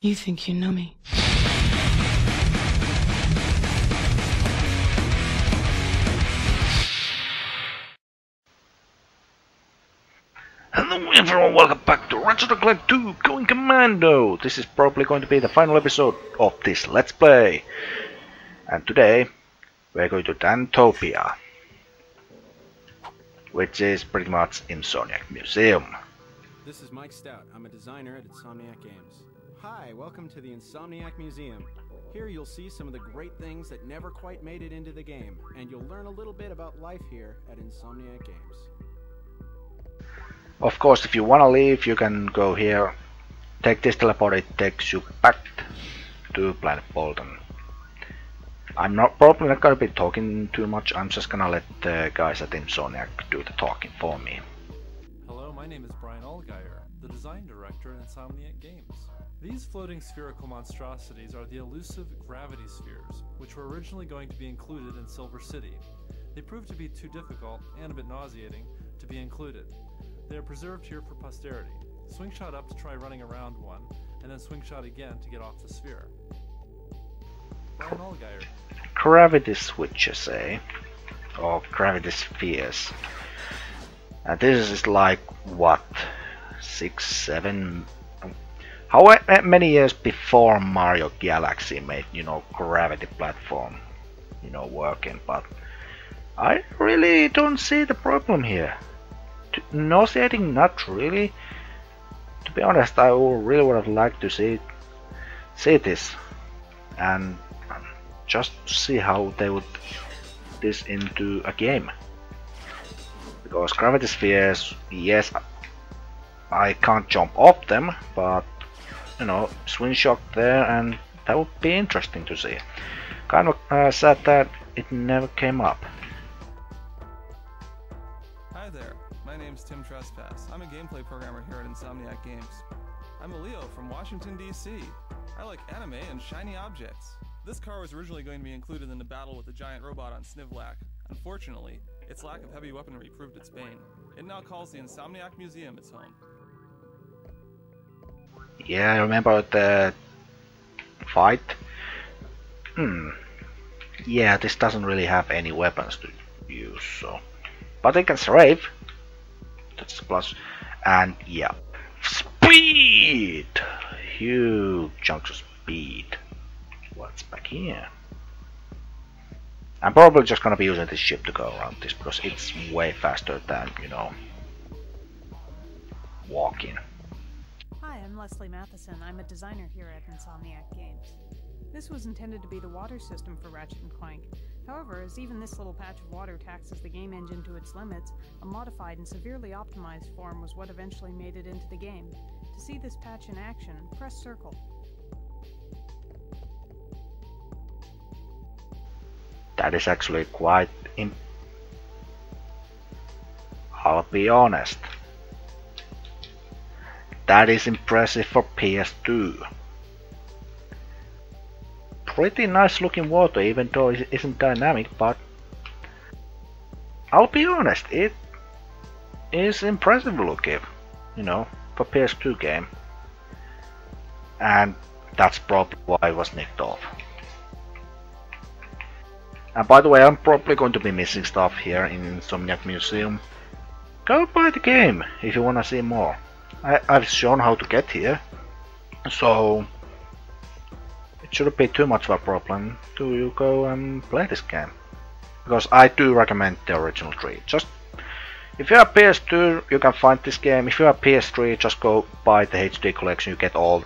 You think you know me? Hello everyone, welcome back to Ratchet Clank 2 Going Commando! This is probably going to be the final episode of this Let's Play. And today, we're going to Dantopia, which is pretty much Insomniac Museum. This is Mike Stout. I'm a designer at Insomniac Games. Hi, welcome to the Insomniac Museum. Here you'll see some of the great things that never quite made it into the game, and you'll learn a little bit about life here at Insomniac Games. Of course, if you wanna leave, you can go here, take this teleport, it takes you back to Planet Bolton. I'm probably not gonna be talking too much, I'm just gonna let the guys at Insomniac do the talking for me. Hello, my name is Brian Allgeier, the design director at Insomniac Games. These floating spherical monstrosities are the elusive gravity spheres, which were originally going to be included in Silver City. They proved to be too difficult, and a bit nauseating, to be included. They are preserved here for posterity. Swing shot up to try running around one, and then swing shot again to get off the sphere. Brian Allgeier. Gravity switches, eh? Or gravity spheres. And this is like, what? 6, 7... How many years before Mario Galaxy made, gravity platform, working, but I really don't see the problem here. Nauseating, not really. To be honest, I really would have liked to see this and just see how they would put this into a game. Because gravity spheres, yes, I can't jump off them, but swing shot there, and that would be interesting to see. Kind of sad that it never came up. Hi there, my name's Tim Trespass. I'm a gameplay programmer here at Insomniac Games. I'm a Leo from Washington, D.C. I like anime and shiny objects. This car was originally going to be included in the battle with the giant robot on Snivlac. Unfortunately, its lack of heavy weaponry proved its bane. It now calls the Insomniac Museum its home. Yeah, I remember the fight. Yeah, this doesn't really have any weapons to use, so... But it can strafe. That's a plus. And yeah. Speed! Huge chunks of speed. What's back here? I'm probably just gonna be using this ship to go around this because it's way faster than, walking. Hi, I'm Leslie Matheson. I'm a designer here at Insomniac Games. This was intended to be the water system for Ratchet & Clank. However, as even this little patch of water taxes the game engine to its limits, a modified and severely optimized form was what eventually made it into the game. To see this patch in action, press circle. That is actually quite I'll be honest. That is impressive for PS2. Pretty nice looking water, even though it isn't dynamic, but I'll be honest, it is impressive looking, for PS2 game. And that's probably why it was nicked off. And by the way, I'm probably going to be missing stuff here in Insomniac Museum. Go buy the game if you wanna see more. I've shown how to get here, so it shouldn't be too much of a problem to go and play this game. Because I do recommend the original 3. Just if you have PS2, you can find this game. If you have PS3, just go buy the HD collection. You get all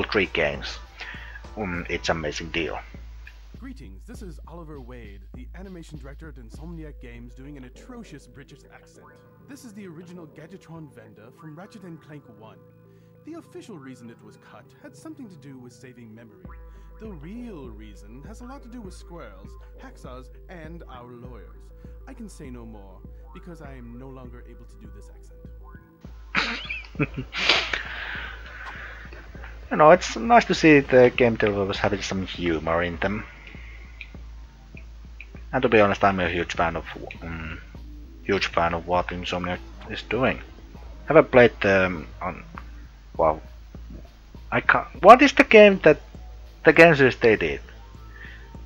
3 games. It's an amazing deal. Greetings, this is Oliver Wade, the animation director at Insomniac Games, doing an atrocious British accent. This is the original Gadgetron vendor from Ratchet & Clank 1. The official reason it was cut had something to do with saving memory. The real reason has a lot to do with squirrels, hacksaws, and our lawyers. I can say no more, because I am no longer able to do this accent. It's nice to see the game developers having some humor in them. And to be honest, I'm a huge fan of what Insomniac is doing. Haven't played I can't. What is the game that the game series they did?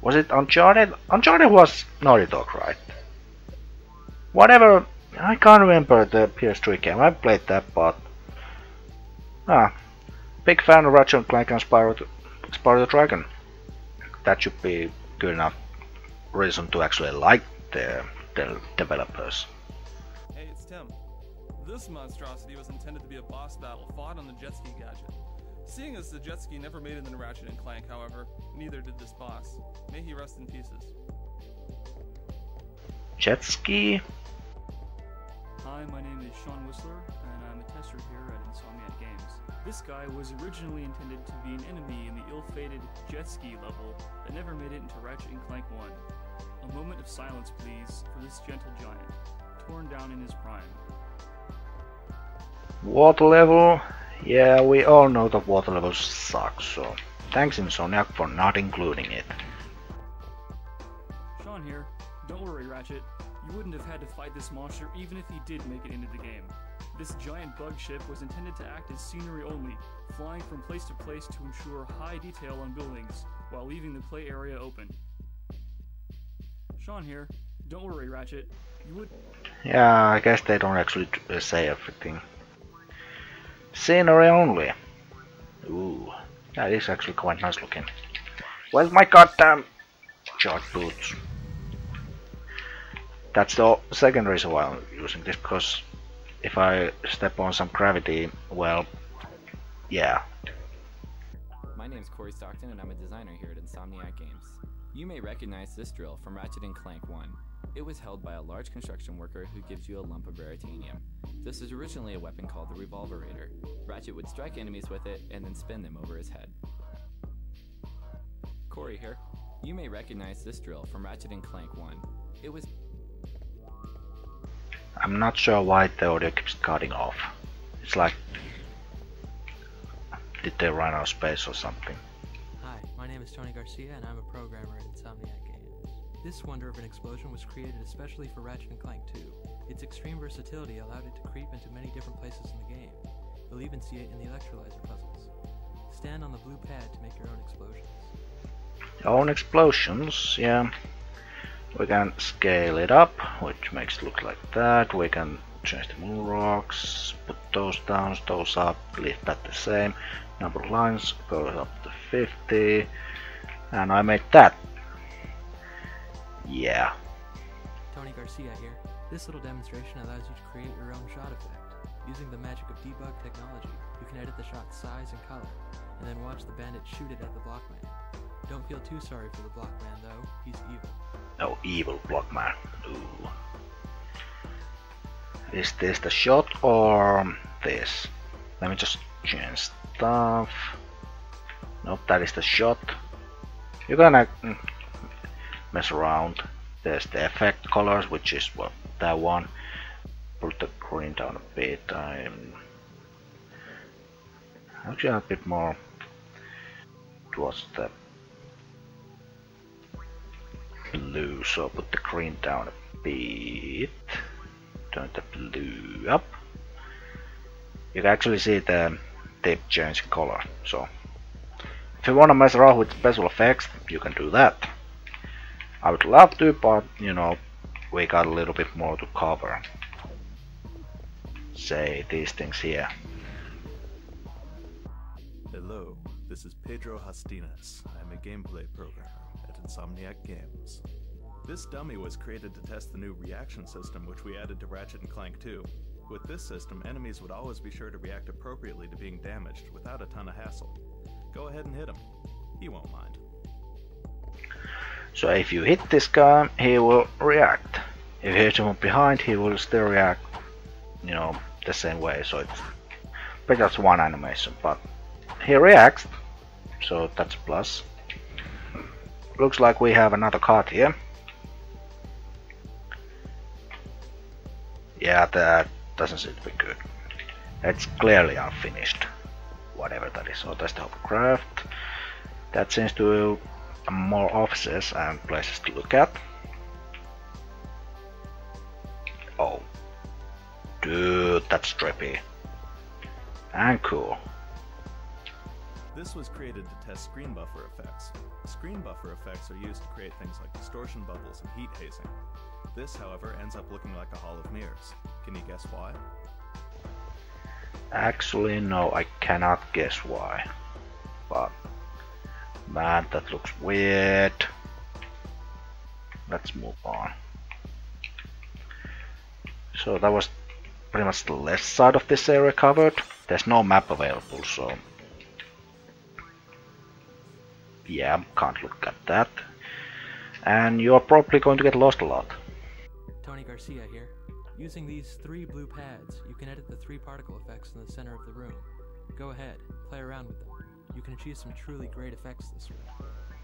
Was it Uncharted? Uncharted was Naughty Dog, right? Whatever. I can't remember the PS3 game. I played that, but big fan of Ratchet Clank and Spyro the Dragon. That should be good enough reason to actually like the developers. Hey, it's Tim. This monstrosity was intended to be a boss battle fought on the jet ski gadget. Seeing as the jet ski never made it in Ratchet and Clank, however, neither did this boss. May he rest in pieces. Jet ski? Hi, my name is Sean Whistler, and I'm a tester here at Insomniac Games. This guy was originally intended to be an enemy in the ill-fated jet ski level that never made it into Ratchet and Clank 1. A moment of silence, please, for this gentle giant, torn down in his prime. Water level? Yeah, we all know that water levels suck, so thanks Insomniac for not including it. Sean here. Don't worry, Ratchet. You wouldn't have had to fight this monster even if he did make it into the game. This giant bug ship was intended to act as scenery only, flying from place to place to ensure high detail on buildings, while leaving the play area open. Sean here. Don't worry, Ratchet. You would... Yeah, I guess they don't actually say everything. Scenery only. Ooh, that is actually quite nice looking. Where's my goddamn short boots? That's the second reason why I'm using this, because if I step on some gravity, well, yeah. My name's Corey Stockton and I'm a designer here at Insomniac Games. You may recognize this drill from Ratchet and Clank 1. It was held by a large construction worker who gives you a lump of raritanium. This was originally a weapon called the Revolverator. Ratchet would strike enemies with it and then spin them over his head. Corey here. You may recognize this drill from Ratchet and Clank 1. It was... I'm not sure why the audio keeps cutting off. It's like... Did they run out of space or something? Hi, my name is Tony Garcia and I'm a programmer at Insomniac Games. This wonder of an explosion was created especially for Ratchet and Clank 2. Its extreme versatility allowed it to creep into many different places in the game. You'll even see it in the electrolyzer puzzles. Stand on the blue pad to make your own explosions. Own explosions, yeah. We can scale it up, which makes it look like that. We can change the moon rocks, put those down, those up, leave that the same. Number of lines goes up to 50. And I made that. Yeah. Tony Garcia here. This little demonstration allows you to create your own shot effect. Using the magic of debug technology, you can edit the shot's size and color, and then watch the bandit shoot it at the blockman. Don't feel too sorry for the blockman though, he's evil. No, evil blockman. Ooh. Is this the shot or this? Let me just change stuff. Nope, that is the shot. You're gonna mess around. There's the effect colors, which is well, that one. Put the green down a bit. I'm actually a bit more towards the blue, so put the green down a bit. Turn the blue up. You can actually see the tip change color. So if you want to mess around with special effects, you can do that. I would love to, but you know, we got a little bit more to cover. Say these things here. Hello, this is Pedro Hastinas. I'm a gameplay programmer at Insomniac Games. This dummy was created to test the new reaction system which we added to Ratchet and Clank 2. With this system, enemies would always be sure to react appropriately to being damaged without a ton of hassle. Go ahead and hit him. He won't mind. So if you hit this guy, he will react. If you hit him behind, he will still react, you know, the same way. So it's pretty much one animation, but he reacts, so that's a plus. Looks like we have another card here. Yeah, that doesn't seem to be good. It's clearly unfinished. Whatever that is. So that's the hovercraft. That seems to be more offices and places to look at. Oh. Dude, that's trippy. And cool. This was created to test screen buffer effects. Screen buffer effects are used to create things like distortion bubbles and heat hazing. This, however, ends up looking like a hall of mirrors. Can you guess why? Actually, no, I cannot guess why. But, man, that looks weird. Let's move on. So that was pretty much the left side of this area covered. There's no map available, so yeah, can't look at that. And you're probably going to get lost a lot. Tony Garcia here. Using these 3 blue pads, you can edit the 3 particle effects in the center of the room. Go ahead, play around with them. You can achieve some truly great effects this way.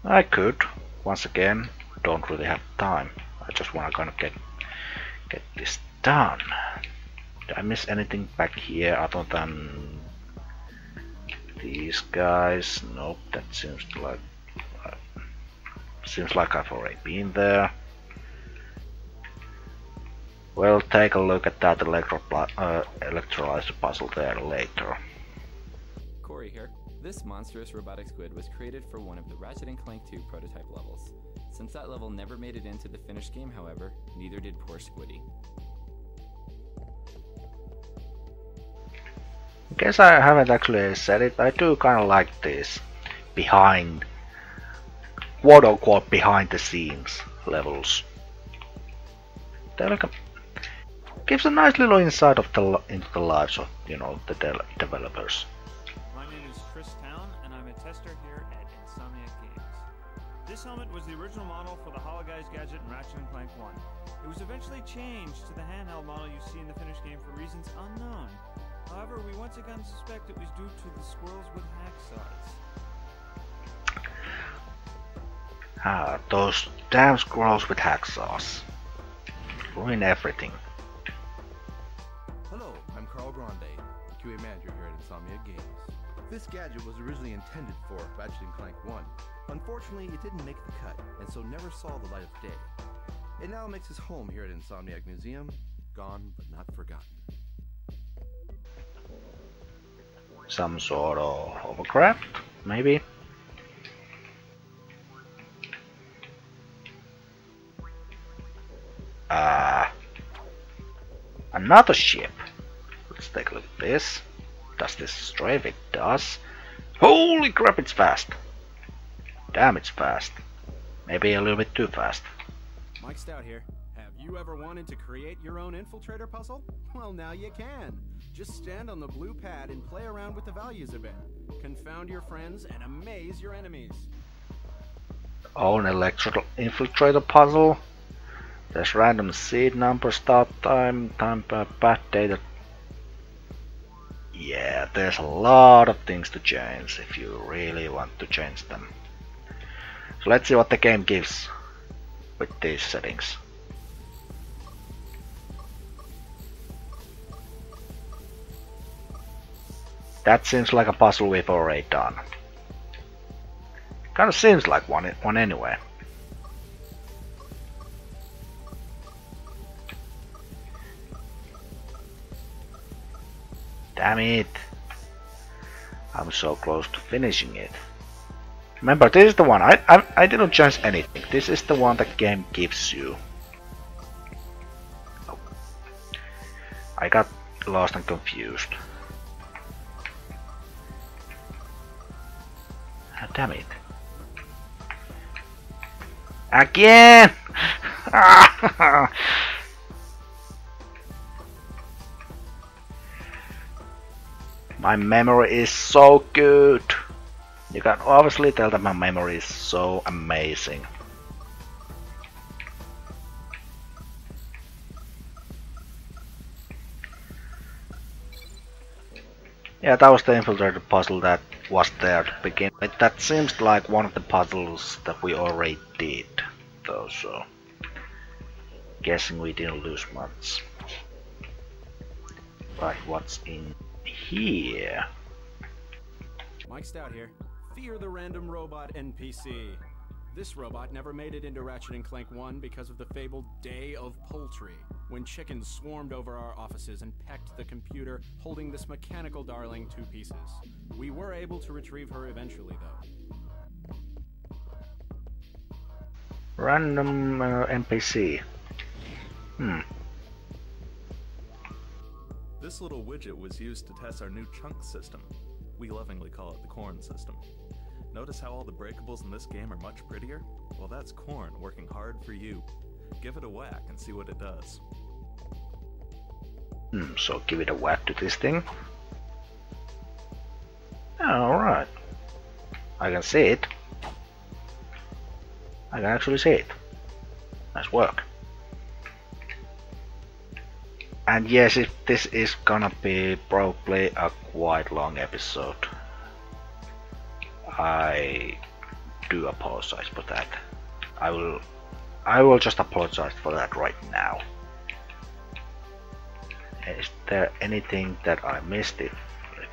I could. Once again, don't really have time. I just wanna kind of get this done. Did I miss anything back here other than these guys? Nope, that seems like I've already been there. We'll take a look at that electrolyzer puzzle there later. Corey here. This monstrous robotic squid was created for one of the Ratchet & Clank 2 prototype levels. Since that level never made it into the finished game, however, neither did poor Squiddy. In case I haven't actually said it, I do kind of like this quote-unquote behind the scenes levels. They're like gives a nice little insight into the lives of, you know, the developers. My name is Chris Town, and I'm a tester here at Insomniac Games. This helmet was the original model for the Hologuise gadget in Ratchet & Clank 1. It was eventually changed to the handheld model you see in the finished game for reasons unknown. However, we once again suspect it was due to the squirrels with hacksaws. Ah, those damn squirrels with hacksaws. Ruin everything. Hello, I'm Carl Grande, QA manager here at Insomniac Games. This gadget was originally intended for Ratchet & Clank 1. Unfortunately, it didn't make the cut, and so never saw the light of day. It now makes its home here at Insomniac Museum, gone but not forgotten. Some sort of hovercraft, maybe? Another ship. Let's take a look at this. Does this strafe? It does. Holy crap, it's fast. Damn, it's fast. Maybe a little bit too fast. Mike Stout here. Have you ever wanted to create your own infiltrator puzzle? Well, now you can. Just stand on the blue pad and play around with the values a bit. Confound your friends and amaze your enemies. Own electrical infiltrator puzzle. There's random seed number, start time per path data. Yeah, there's a lot of things to change if you really want to change them. So let's see what the game gives with these settings. That seems like a puzzle we've already done. Kinda seems like one anyway. Damn it! I'm so close to finishing it. Remember, this is the one. I didn't change anything. This is the one the game gives you. Oh. I got lost and confused. Ah, damn it! Again! My memory is so good. You can obviously tell that my memory is so amazing. Yeah, that was the infiltrator puzzle that was there to begin with. That seems like one of the puzzles that we already did, though, so guessing we didn't lose much. Right, what's in here? Mike Stout here. Fear the random robot NPC. This robot never made it into Ratchet & Clank 1 because of the fabled Day of Poultry. when chickens swarmed over our offices and pecked the computer, holding this mechanical darling to pieces. We were able to retrieve her eventually, though. Random NPC. This little widget was used to test our new chunk system. We lovingly call it the corn system. Notice how all the breakables in this game are much prettier? Well, that's corn working hard for you. Give it a whack and see what it does. So give it a whack to this thing. Alright. I can see it. I can actually see it. Nice work. And yes, this is gonna be probably a quite long episode. I do apologize for that. I will just apologize for that right now. Is there anything that I missed? If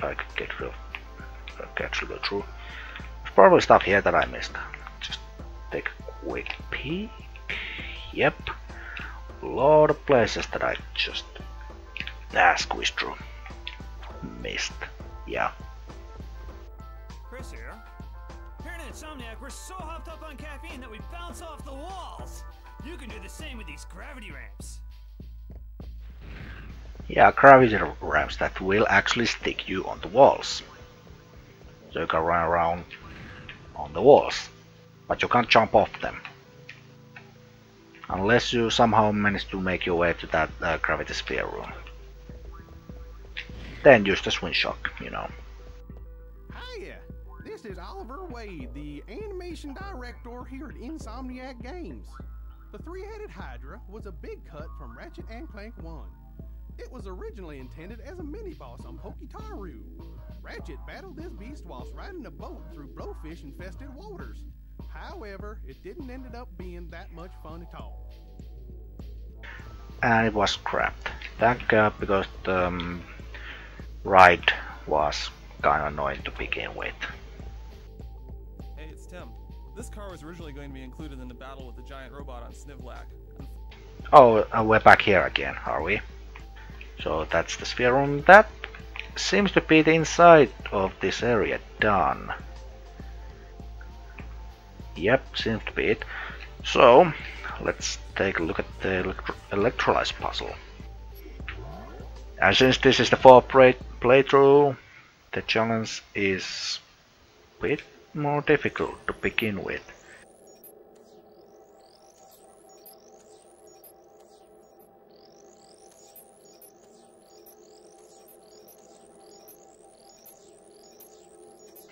I could actually go through, there's probably stuff here that I missed. Just take a quick peek. Yep, a lot of places that I just squeezed through. Missed. Yeah. Chris here. Here at Insomniac, we're so hopped up on caffeine that we bounce off the walls. You can do the same with these gravity ramps. Yeah, gravity ramps that will actually stick you on the walls. So you can run around on the walls, but you can't jump off them. Unless you somehow manage to make your way to that gravity sphere room. Then use the swing shock, you know. Hiya! This is Oliver Wade, the animation director here at Insomniac Games. The three-headed Hydra was a big cut from Ratchet and Clank 1. It was originally intended as a mini-boss on Poketaru. Ratchet battled this beast whilst riding a boat through blowfish-infested waters. However, it didn't end up being that much fun at all. And it was scrapped. Thank God, because the ride was kinda annoying to begin with. Hey, it's Tim. This car was originally going to be included in the battle with the giant robot on Snivlac. Oh, we're back here again, are we? So that's the sphere room. That seems to be the inside of this area done. Yep, seems to be it. So, let's take a look at the electrolyze puzzle. And since this is the fourth playthrough, the challenge is a bit more difficult to begin with.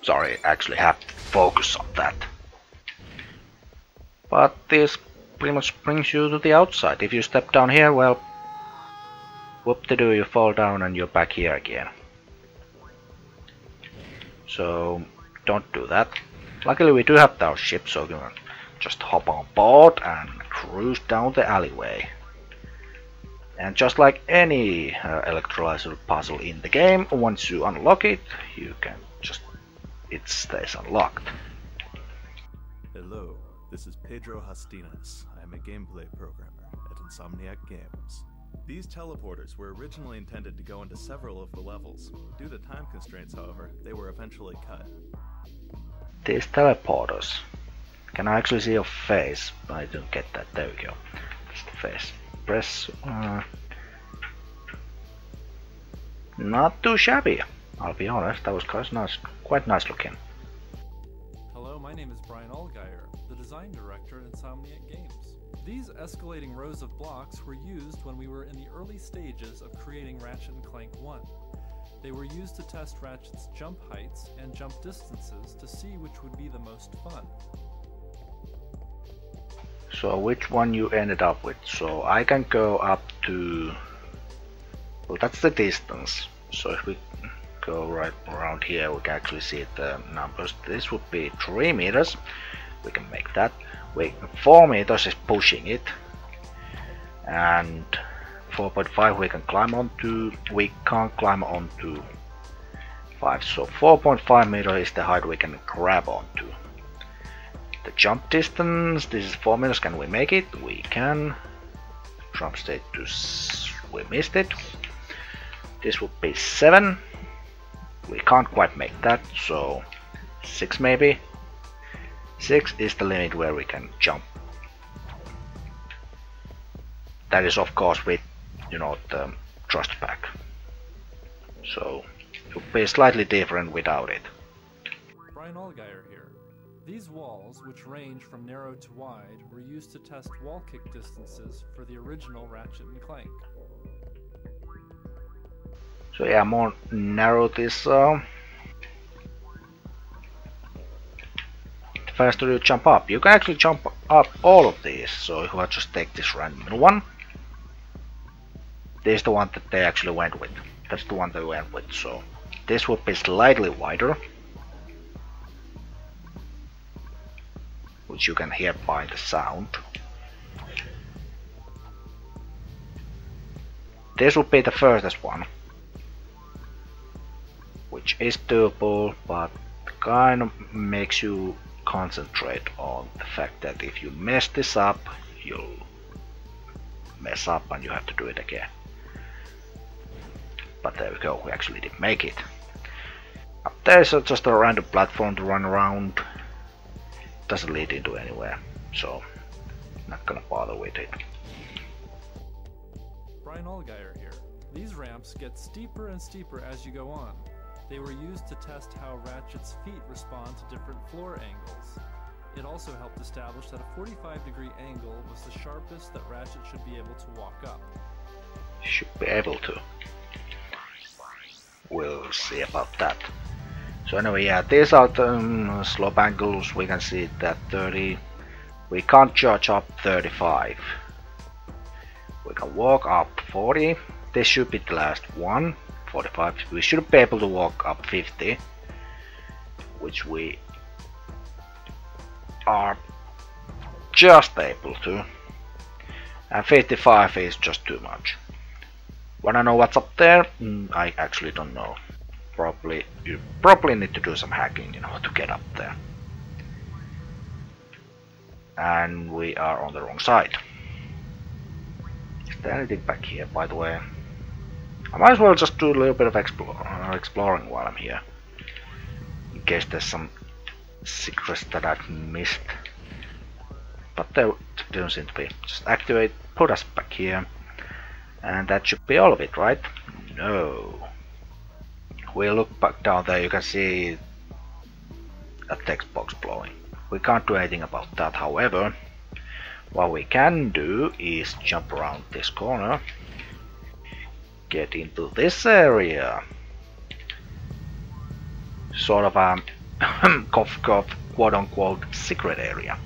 Sorry, I actually have to focus on that. But this pretty much brings you to the outside. If you step down here, well, whoop-de-doo, you fall down and you're back here again. So, don't do that. Luckily we do have our ship, so we can just hop on board and cruise down the alleyway. And just like any electrolyzer puzzle in the game, once you unlock it, you can just... it stays unlocked. Hello, this is Pedro Hastinas. I am a gameplay programmer at Insomniac Games. These teleporters were originally intended to go into several of the levels. Due to time constraints, however, they were eventually cut. These teleporters. Can I actually see your face? I don't get that. There we go. That's the face. Press. Not too shabby. I'll be honest. That was quite nice looking. Hello, my name is Brian Allgaier, the design director at Insomniac Games. These escalating rows of blocks were used when we were in the early stages of creating Ratchet & Clank 1. They were used to test Ratchet's jump heights and jump distances to see which would be the most fun. So which one you ended up with? So I can go up to... well, that's the distance. So if we go right around here, we can actually see the numbers. This would be 3 meters. We can make that. 4 meters is pushing it. And 4.5 we can climb onto. We can't climb onto 5. So 4.5 meter is the height we can grab onto. The jump distance, this is 4 meters. Can we make it? We can. Jump state to we missed it. This would be 7. We can't quite make that, so 6 maybe. 6 is the limit where we can jump. That is of course with, you know, the thrust pack. So it would be slightly different without it. Brian Allgaier here. These walls, which range from narrow to wide, were used to test wall kick distances for the original Ratchet and Clank. So yeah, more narrow this. Faster you jump up. You can actually jump up all of these. So if I just take this random one, this is the one that they actually went with. That's the one they went with. So this would be slightly wider, which you can hear by the sound. This would be the furthest one, which is doable, but kind of makes you concentrate on the fact that if you mess this up, you'll mess up and you have to do it again. But there we go, we actually did make it. Up there is just a random platform to run around. Doesn't lead into anywhere, so not gonna bother with it. Brian Allgaier here. These ramps get steeper and steeper as you go on. They were used to test how Ratchet's feet respond to different floor angles. It also helped establish that a 45-degree angle was the sharpest that Ratchet should be able to walk up. Should be able to. We'll see about that. So anyway, yeah, these are the slope angles. We can see that 30. We can't charge up 35. We can walk up 40. This should be the last one. 45. We should be able to walk up 50, which we are just able to. And 55 is just too much. Wanna know what's up there? I actually don't know. You probably need to do some hacking in order to get up there. And we are on the wrong side. Is there anything back here, by the way? I might as well just do a little bit of exploring while I'm here, in case there's some secrets that I've missed. But there don't seem to be. Just activate, put us back here, and that should be all of it, right? No. We look back down there, you can see a text box blowing. We can't do anything about that, however, what we can do is jump around this corner, get into this area, sort of a quote-unquote secret area,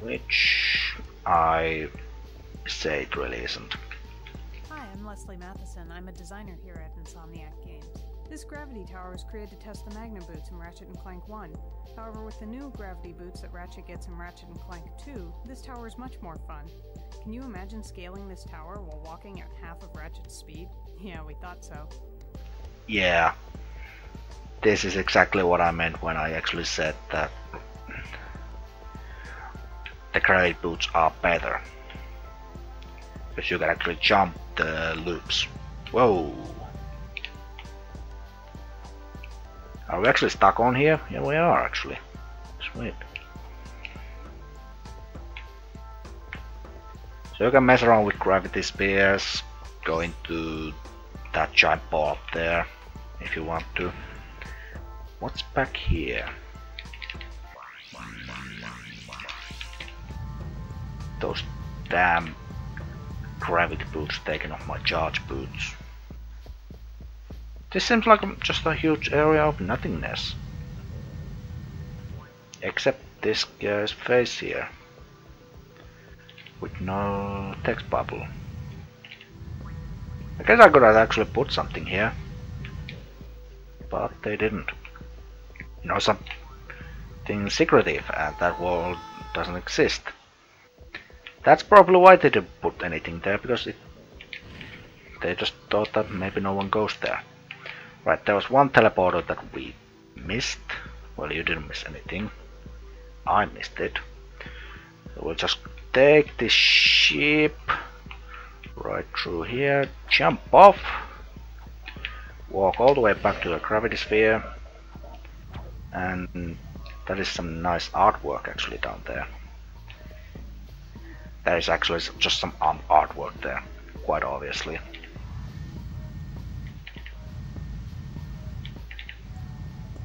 which I say it really isn't. Hi, I'm Leslie Matheson. I'm a designer here at Insomniac Games. This gravity tower was created to test the Magna boots in Ratchet & Clank 1. However, with the new gravity boots that Ratchet gets in Ratchet & Clank 2, this tower is much more fun. Can you imagine scaling this tower while walking at half of Ratchet's speed? Yeah, we thought so. Yeah, this is exactly what I meant when I actually said that the gravity boots are better, because you can actually jump the loops. Whoa! Are we actually stuck on here? Yeah, we are actually. Sweet. So you can mess around with gravity spears, go into that giant ball up there if you want to. What's back here? Those damn gravity boots taking off my charge boots. This seems like just a huge area of nothingness. Except this guy's face here, with no text bubble. I guess I could have actually put something here, but they didn't. You know, something secretive, and that world doesn't exist. That's probably why they didn't put anything there, because they just thought that maybe no one goes there. Right, there was one teleporter that we missed. Well, you didn't miss anything. I missed it. So we'll just take this ship right through here, jump off, walk all the way back to the gravity sphere, and that is some nice artwork actually down there. There is actually just some artwork there, quite obviously.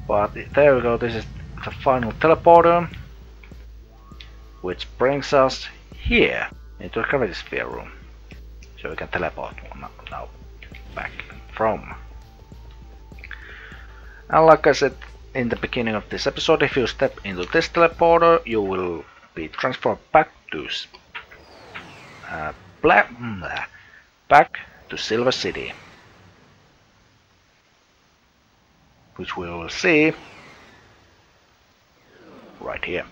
But there we go, this is the final teleporter, which brings us here into the gravity sphere room. So we can teleport now back from. And like I said in the beginning of this episode, if you step into this teleporter, you will be transferred back to back to Silver City, which we will see right here.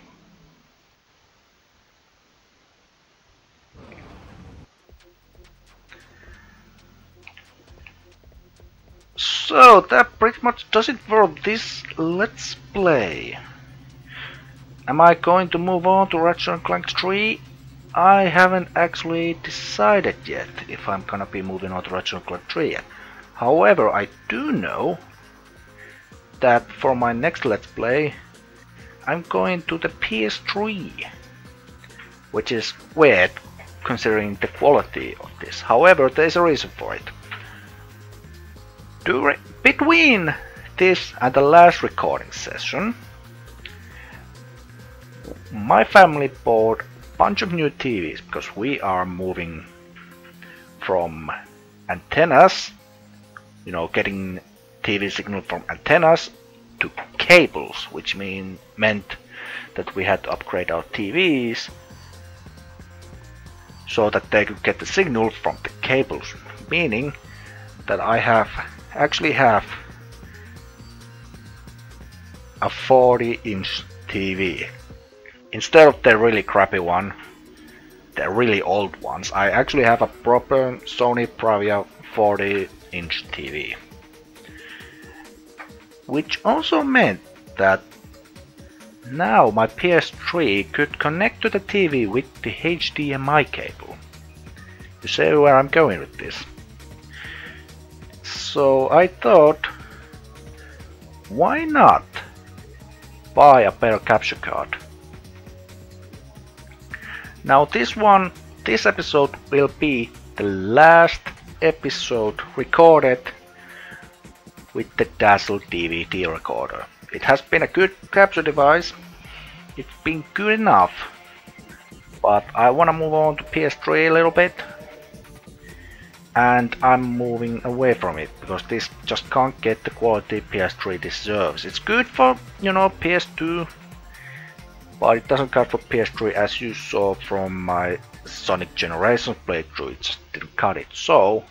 So that pretty much does it for this Let's Play. Am I going to move on to Ratchet Clank 3? I haven't actually decided yet if I'm gonna be moving on to Ratchet Clank 3 yet. However, I do know that for my next Let's Play I'm going to the PS3, which is weird considering the quality of this. However, there's a reason for it. Between this and the last recording session, my family bought a bunch of new TVs because we are moving from antennas, you know, getting TV signal from antennas to cables, which meant that we had to upgrade our TVs so that they could get the signal from the cables, meaning that I actually have a 40-inch TV. Instead of the really crappy one, the really old ones, I actually have a proper Sony Bravia 40-inch TV. Which also meant that now my PS3 could connect to the TV with the HDMI cable. You see where I'm going with this? So I thought, why not buy a better capture card? Now this episode will be the last episode recorded with the Dazzle DVD recorder. It has been a good capture device, it's been good enough, but I wanna move on to PS3 a little bit. And I'm moving away from it because this just can't get the quality PS3 deserves. It's good for, you know, PS2, but it doesn't cut for PS3, as you saw from my Sonic Generations playthrough. It just didn't cut it. So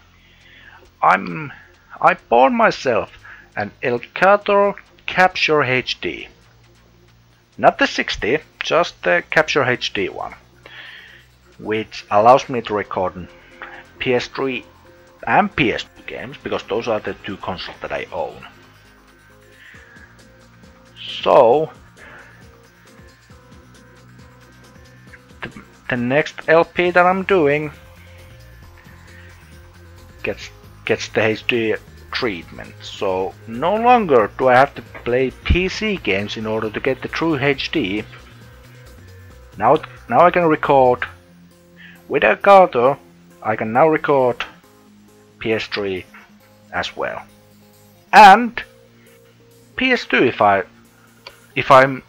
I bought myself an Elgato Capture HD. Not the 60, just the Capture HD one, which allows me to record PS3 and PS2 games, because those are the two consoles that I own. So the next LP that I'm doing gets the HD treatment. So no longer do I have to play PC games in order to get the true HD. Now I can record with Elgato. I can now record PS3 as well, and PS2 if I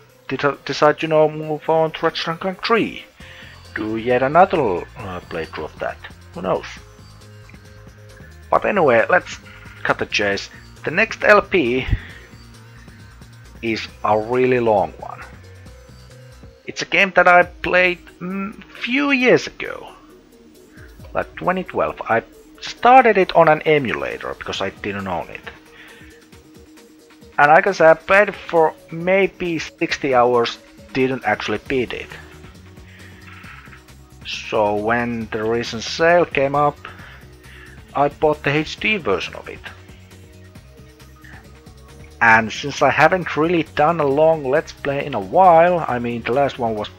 decide, you know, move on to Ratchet Clank 3, do yet another playthrough of that. Who knows? But anyway, let's cut the chase. The next LP is a really long one. It's a game that I played few years ago. Like 2012. I started it on an emulator because I didn't own it. And I guess I played it for maybe 60 hours, didn't actually beat it. So when the recent sale came up, I bought the HD version of it. And since I haven't really done a long Let's Play in a while, I mean the last one was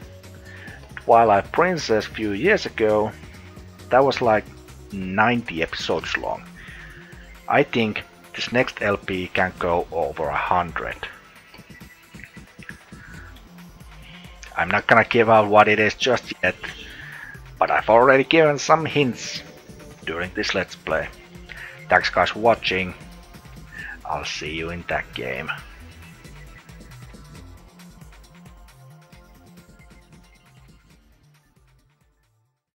Twilight Princess a few years ago, that was like 90 episodes long. I think this next LP can go over 100. I'm not gonna give out what it is just yet, but I've already given some hints during this Let's Play. Thanks guys for watching. I'll see you in that game.